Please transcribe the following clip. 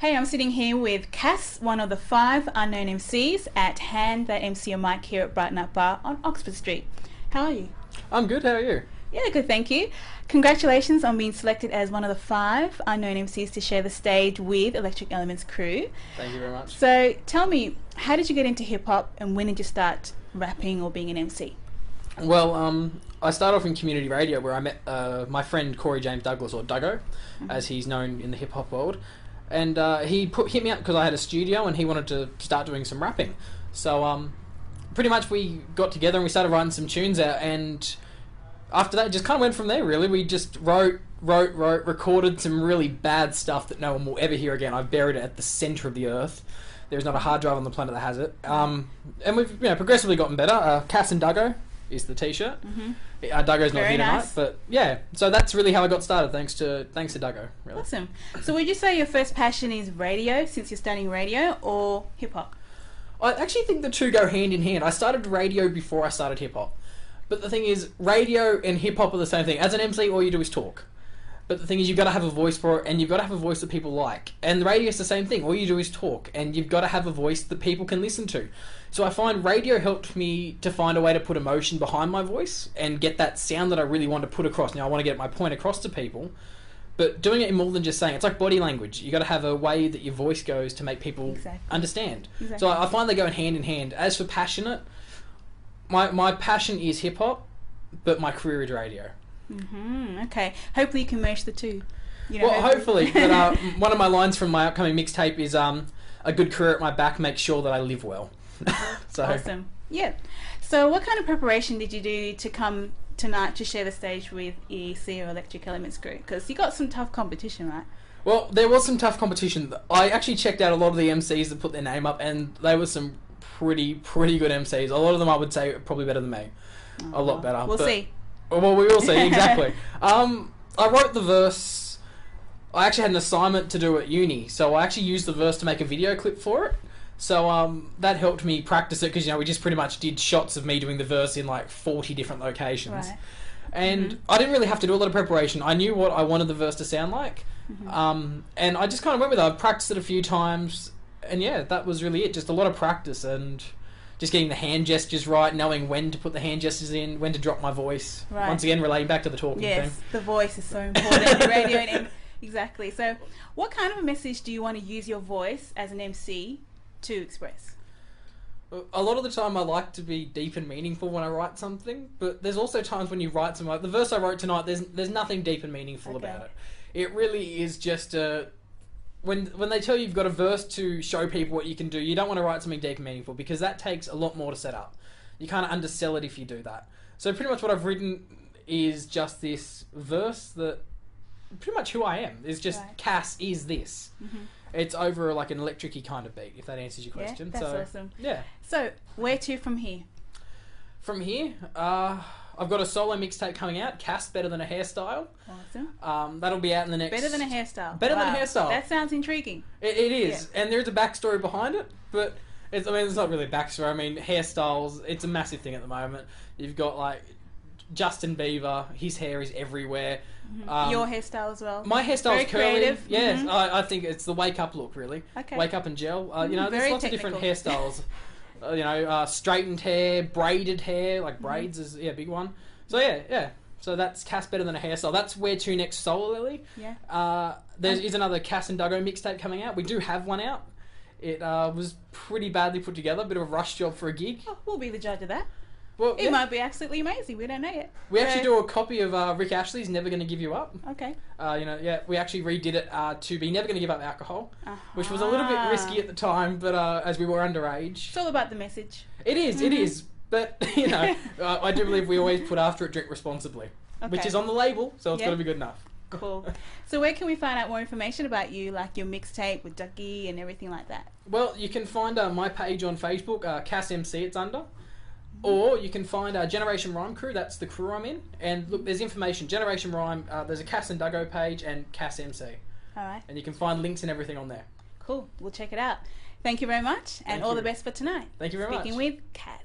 Hey, I'm sitting here with Cass, one of the 5 unknown MCs at Hand That MC a Mic here at Brighten Up Bar on Oxford Street. How are you? I'm good, how are you? Yeah, good, thank you. Congratulations on being selected as one of the 5 unknown MCs to share the stage with Electric Elements crew. Thank you very much. So tell me, how did you get into hip-hop and when did you start rapping or being an MC? Well, I started off in community radio where I met my friend Corey James Douglas, or Duggo, as he's known in the hip-hop world. And he hit me up because I had a studio and he wanted to start doing some rapping. So pretty much we got together and we started writing some tunes out, and after that it just kind of went from there, really. We just wrote, recorded some really bad stuff that no one will ever hear again. I've buried it at the centre of the earth. There's not a hard drive on the planet that has it. And we've progressively gotten better. Cass and Duggo is the t-shirt. Duggo's not here tonight, but yeah. So that's really how I got started, thanks to Duggo. Really. Awesome. So would you say your first passion is radio, since you're studying radio, or hip-hop? I actually think the two go hand in hand. I started radio before I started hip-hop. But the thing is, radio and hip-hop are the same thing. As an MC, all you do is talk. But the thing is, you've got to have a voice for it, and you've got to have a voice that people like. And the radio is the same thing. All you do is talk, and you've got to have a voice that people can listen to. So I find radio helped me to find a way to put emotion behind my voice and get that sound that I really want to put across. Now, I want to get my point across to people, but doing it in more than just saying. It's like body language. You've got to have a way that your voice goes to make people understand. Exactly. So I find they go hand in hand. As for passionate, my passion is hip-hop, but my career is radio. Okay. Hopefully you can merge the two. Hopefully. But one of my lines from my upcoming mixtape is a good career at my back makes sure that I live well. So. Awesome. Yeah. So what kind of preparation did you do to come tonight to share the stage with EEC or Electric Elements group? Because you got some tough competition, right? Well, there was some tough competition. I actually checked out a lot of the MCs that put their name up, and they were some pretty good MCs. A lot of them, I would say, are probably better than me. A lot better. We'll see. Well, we will see, exactly. I wrote the verse. I actually had an assignment to do at uni, so I actually used the verse to make a video clip for it. So that helped me practice it, because we just pretty much did shots of me doing the verse in like 40 different locations. Right. And I didn't really have to do a lot of preparation. I knew what I wanted the verse to sound like. And I just kind of went with it. I've practiced it a few times, and yeah, that was really it. Just a lot of practice and just getting the hand gestures right, knowing when to put the hand gestures in, when to drop my voice. Right. Once again, relating back to the talking thing. Yes, the voice is so important in radio. Exactly. So what kind of a message do you want to use your voice as an MC to express? A lot of the time I like to be deep and meaningful when I write something, but there's also times when you write something like the verse I wrote tonight, there's nothing deep and meaningful about it. It really is just when they tell you you've got a verse to show people what you can do, you don't want to write something deep and meaningful, because that takes a lot more to set up. You kind of undersell it if you do that. So pretty much what I've written is just this verse that pretty much who I am is just Cass is this. It's over like an electric-y kind of beat, if that answers your question. Yeah, that's awesome. Yeah. So where to from here? From here, I've got a solo mixtape coming out, Cass Better Than a Hairstyle. Awesome. That'll be out in the next... Better Than a Hairstyle. Better Than a Hairstyle. That sounds intriguing. It is. Yeah. And there's a backstory behind it, but it's not really a backstory. I mean, hairstyles, it's a massive thing at the moment. You've got like Justin Bieber, his hair is everywhere. Your hairstyle as well. My hairstyle is curly. Creative. Yes, I think it's the wake up look, really. Okay. Wake up and gel. There's very lots technical. of different hairstyles. Straightened hair, braided hair, like braids is a big one. So yeah. So that's Cass Better Than a Hairstyle. That's where to next solo-ly. Yeah. There is another Cass and Duggo mixtape coming out. We do have one out. It was pretty badly put together, a bit of a rush job for a gig. Oh, we'll be the judge of that. Well, it might be absolutely amazing. We don't know yet. We actually do a copy of Rick Ashley's Never Gonna Give You Up. Okay. We actually redid it to be Never Gonna Give Up Alcohol, which was a little bit risky at the time, but as we were underage. It's all about the message. It is. But, I do believe we always put after it, drink responsibly, which is on the label, so it's got to be good enough. Cool. So where can we find out more information about you, like your mixtape with Ducky and everything like that? Well, you can find my page on Facebook, Cass MC it's under. Or you can find Generation Rhyme Crew, that's the crew I'm in. And look, there's information. Generation Rhyme, there's a Cass and Duggo page and Cass MC. Alright. And you can find links and everything on there. Cool. We'll check it out. Thank you very much, and all the best for tonight. Thank you very much. Speaking with Cass.